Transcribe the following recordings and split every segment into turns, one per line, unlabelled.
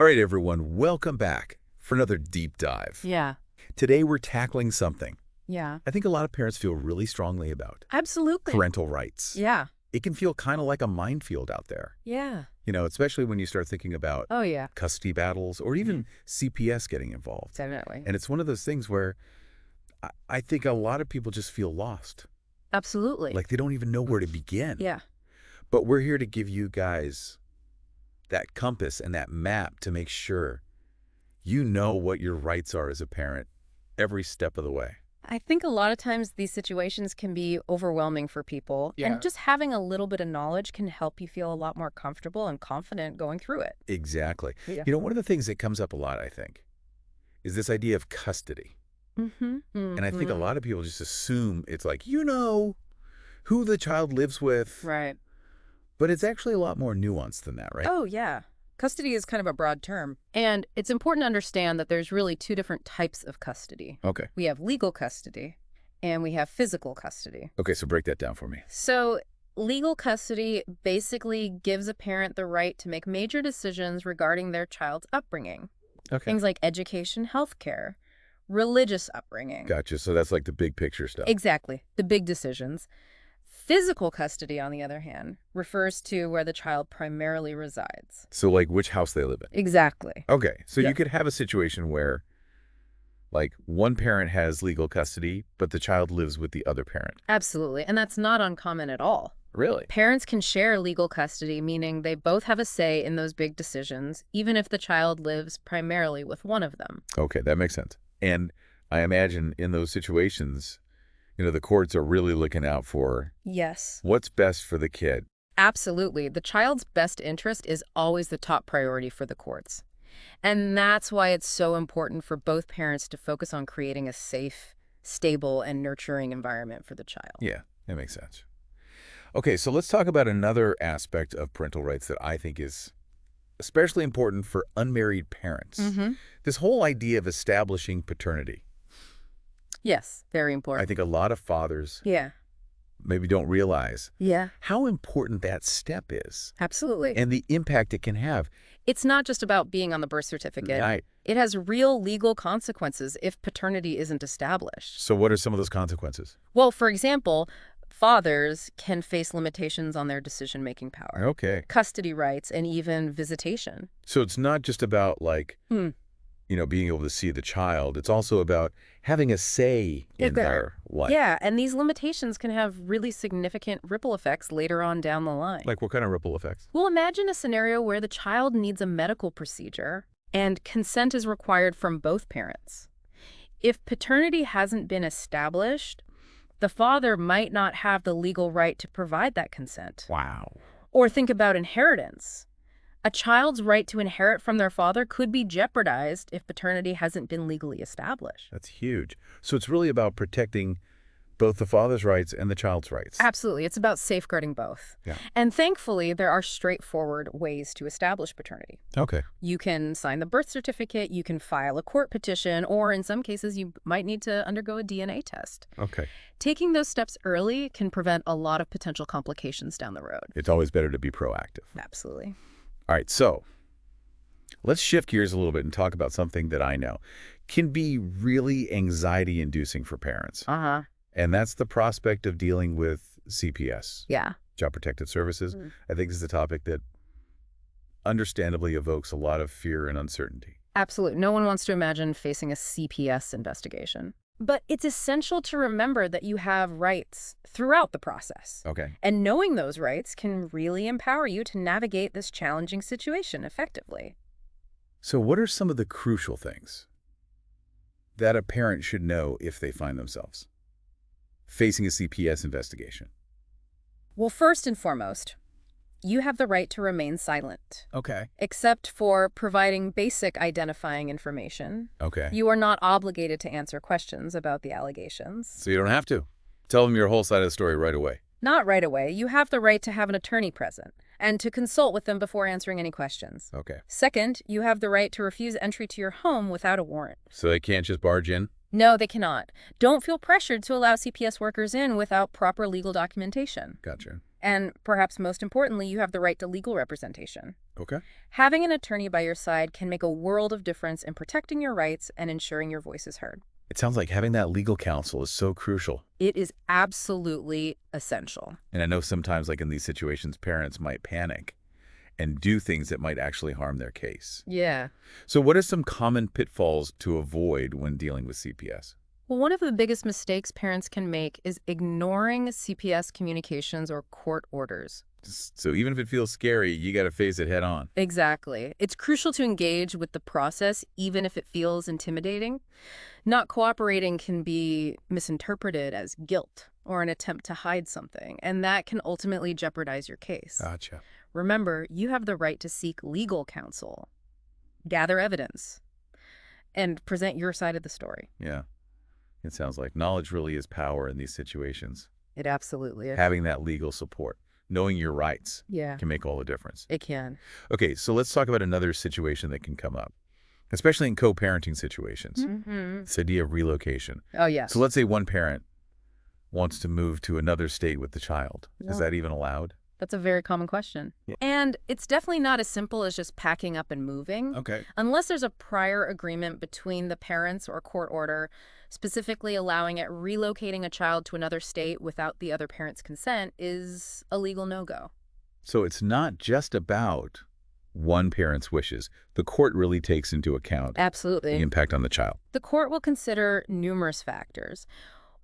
All right, everyone, welcome back for another deep dive.
Yeah.
Today, we're tackling something
Yeah.
I think a lot of parents feel really strongly about.
Absolutely.
Parental rights.
Yeah.
It can feel kind of like a minefield out there.
Yeah.
Especially when you start thinking about
Oh, yeah.
custody battles or even CPS getting involved.
Definitely.
And it's one of those things where I think a lot of people just feel lost.
Absolutely.
Like they don't even know where to begin.
Yeah.
But we're here to give you guys that compass and that map to make sure you know what your rights are as a parent every step of the way.
I think a lot of times these situations can be overwhelming for people.
Yeah.
And just having a little bit of knowledge can help you feel a lot more comfortable and confident going through it.
Exactly.
Yeah.
One of the things that comes up a lot, I think, is this idea of custody.
Mm-hmm.
And I think a lot of people just assume it's like, who the child lives with.
Right.
But it's actually a lot more nuanced than that, right?
Oh, yeah. Custody is kind of a broad term. And it's important to understand that there's really two different types of custody.
Okay.
We have legal custody and we have physical custody.
Okay, so break that down for me.
So legal custody basically gives a parent the right to make major decisions regarding their child's upbringing.
Okay.
Things like education, healthcare, religious upbringing.
Gotcha. So that's like the big picture stuff.
Exactly. The big decisions. Physical custody, on the other hand, refers to where the child primarily resides.
So like which house they live in.
Exactly.
Okay. So
Yeah.
you could have a situation where like one parent has legal custody, but the child lives with the other parent.
Absolutely. And that's not uncommon at all.
Really?
Parents can share legal custody, meaning they both have a say in those big decisions, even if the child lives primarily with one of them.
Okay, that makes sense. And I imagine in those situations, the courts are really looking out for
Yes.
what's best for the kid.
Absolutely. The child's best interest is always the top priority for the courts. And that's why it's so important for both parents to focus on creating a safe, stable, and nurturing environment for the child.
Yeah, that makes sense. Okay, so let's talk about another aspect of parental rights that I think is especially important for unmarried parents.
Mm-hmm.
This whole idea of establishing paternity.
Yes, very important.
I think a lot of fathers
Yeah.
maybe don't realize
Yeah,
how important that step is
absolutely.
and the impact it can have.
It's not just about being on the birth certificate.
Right.
It has real legal consequences if paternity isn't established.
So what are some of those consequences?
Well, for example, fathers can face limitations on their decision-making power,
Okay.
custody rights, and even visitation.
So it's not just about like, being able to see the child. It's also about having a say in their life.
Yeah, and these limitations can have really significant ripple effects later on down the line.
Like what kind of ripple effects?
Well, imagine a scenario where the child needs a medical procedure and consent is required from both parents. If paternity hasn't been established, the father might not have the legal right to provide that consent.
Wow.
Or think about inheritance. A child's right to inherit from their father could be jeopardized if paternity hasn't been legally established.
That's huge. So it's really about protecting both the father's rights and the child's rights.
Absolutely. It's about safeguarding both.
Yeah.
And thankfully, there are straightforward ways to establish paternity.
Okay.
You can sign the birth certificate, you can file a court petition, or in some cases, you might need to undergo a DNA test.
Okay.
Taking those steps early can prevent a lot of potential complications down the road.
It's always better to be proactive.
Absolutely.
All right, so let's shift gears a little bit and talk about something that I know can be really anxiety-inducing for parents.
Uh-huh.
And that's the prospect of dealing with CPS,
Yeah.
Child Protective Services. I think this is a topic that understandably evokes a lot of fear and uncertainty.
Absolutely. No one wants to imagine facing a CPS investigation. But it's essential to remember that you have rights throughout the process.
Okay.
And knowing those rights can really empower you to navigate this challenging situation effectively.
So what are some of the crucial things that a parent should know if they find themselves facing a CPS investigation?
Well, first and foremost, you have the right to remain silent.
Okay.
Except for providing basic identifying information.
Okay.
You are not obligated to answer questions about the allegations.
So you don't have to. Tell them your whole side of the story right away.
Not right away. You have the right to have an attorney present and to consult with them before answering any questions.
Okay.
Second, you have the right to refuse entry to your home without a warrant.
So they can't just barge in?
No, they cannot. Don't feel pressured to allow CPS workers in without proper legal documentation.
Gotcha.
And perhaps most importantly, you have the right to legal representation.
Okay.
Having an attorney by your side can make a world of difference in protecting your rights and ensuring your voice is heard.
It sounds like having that legal counsel is so crucial.
It is absolutely essential.
And I know sometimes, like in these situations, parents might panic and do things that might actually harm their case.
Yeah.
So what are some common pitfalls to avoid when dealing with CPS?
Well, one of the biggest mistakes parents can make is ignoring CPS communications or court orders.
So even if it feels scary, you got to face it head on.
Exactly. It's crucial to engage with the process, even if it feels intimidating. Not cooperating can be misinterpreted as guilt or an attempt to hide something, and that can ultimately jeopardize your case.
Gotcha.
Remember, you have the right to seek legal counsel, gather evidence, and present your side of the story.
Yeah. It sounds like knowledge really is power in these situations.
It absolutely is.
Having that legal support, knowing your rights,
Yeah,
can make all the difference.
it can.
Okay, so let's talk about another situation that can come up, especially in co-parenting situations.
Mm-hmm.
This idea of relocation.
Oh, yes.
So let's say one parent wants to move to another state with the child. Is
Yeah.
that even allowed?
That's a very common question.
Yeah.
And it's definitely not as simple as just packing up and moving.
Okay.
Unless there's a prior agreement between the parents or court order, specifically allowing it relocating a child to another state without the other parent's consent is a legal no-go.
So it's not just about one parent's wishes. The court really takes into account the
Absolutely.
impact on the child.
The court will consider numerous factors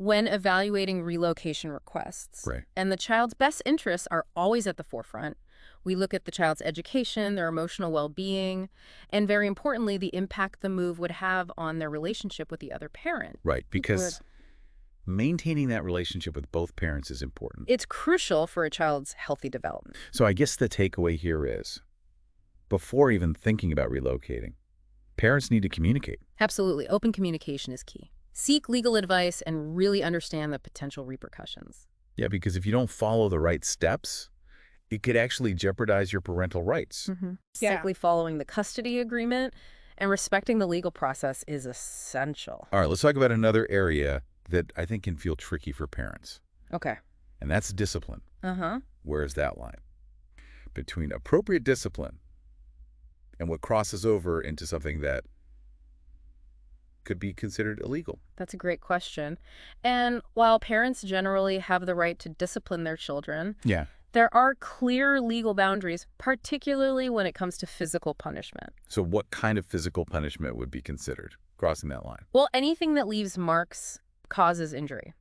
when evaluating relocation requests.
Right.
And the child's best interests are always at the forefront. We look at the child's education, their emotional well-being, and very importantly, the impact the move would have on their relationship with the other parent.
Right, because maintaining that relationship with both parents is important.
It's crucial for a child's healthy development.
So I guess the takeaway here is, before even thinking about relocating, parents need to communicate.
Absolutely. Open communication is key. Seek legal advice and really understand the potential repercussions.
Yeah, because if you don't follow the right steps, it could actually jeopardize your parental rights.
Yeah. Simply following the custody agreement and respecting the legal process is essential.
All right, let's talk about another area that I think can feel tricky for parents,
Okay.
and that's discipline.
Uh-huh.
Where is that line? Between appropriate discipline and what crosses over into something that could be considered illegal.
That's a great question. And while parents generally have the right to discipline their children,
Yeah.
there are clear legal boundaries, particularly when it comes to physical punishment.
So what kind of physical punishment would be considered crossing that line?
Well, anything that leaves marks, causes injury,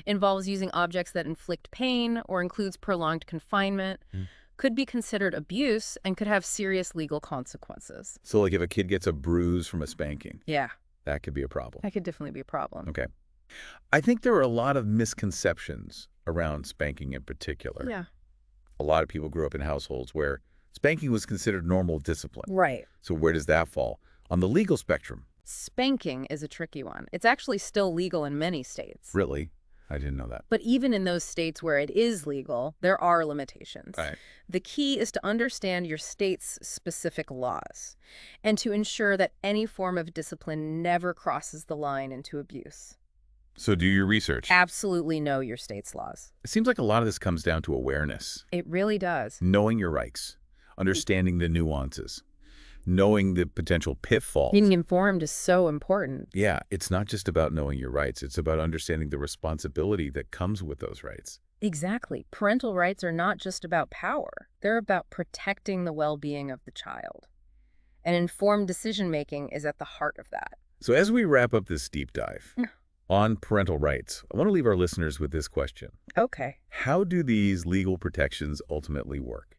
involves using objects that inflict pain, or includes prolonged confinement, could be considered abuse and could have serious legal consequences.
So like if a kid gets a bruise from a spanking,
Yeah,
that could be a problem.
that could definitely be a problem.
Okay. I think there are a lot of misconceptions around spanking in particular.
Yeah.
A lot of people grew up in households where spanking was considered normal discipline.
Right.
So where does that fall? On the legal spectrum,
Spanking is a tricky one. It's actually still legal in many states.
really? I didn't know that.
But even in those states where it is legal, there are limitations.
Right.
The key is to understand your state's specific laws and to ensure that any form of discipline never crosses the line into abuse.
So do your research.
Absolutely know your state's laws.
It seems like a lot of this comes down to awareness,
It really does.
knowing your rights, understanding the nuances, knowing the potential pitfalls.
Being informed is so important.
Yeah, it's not just about knowing your rights. It's about understanding the responsibility that comes with those rights.
Exactly. Parental rights are not just about power. They're about protecting the well-being of the child. And informed decision-making is at the heart of that.
So as we wrap up this deep dive on parental rights, I want to leave our listeners with this question.
Okay.
How do these legal protections ultimately work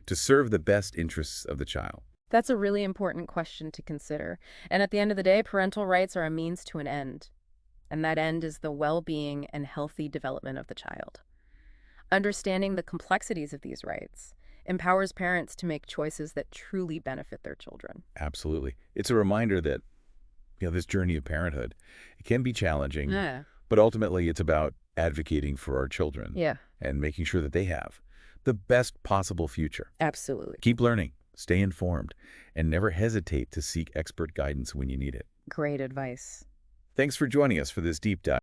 to serve the best interests of the child?
That's a really important question to consider. And at the end of the day, parental rights are a means to an end. And that end is the well-being and healthy development of the child. Understanding the complexities of these rights empowers parents to make choices that truly benefit their children.
Absolutely. It's a reminder that, this journey of parenthood, it can be challenging,
Yeah.
but ultimately it's about advocating for our children
Yeah,
and making sure that they have the best possible future.
absolutely.
Keep learning, stay informed, and never hesitate to seek expert guidance when you need it.
Great advice.
Thanks for joining us for this deep dive.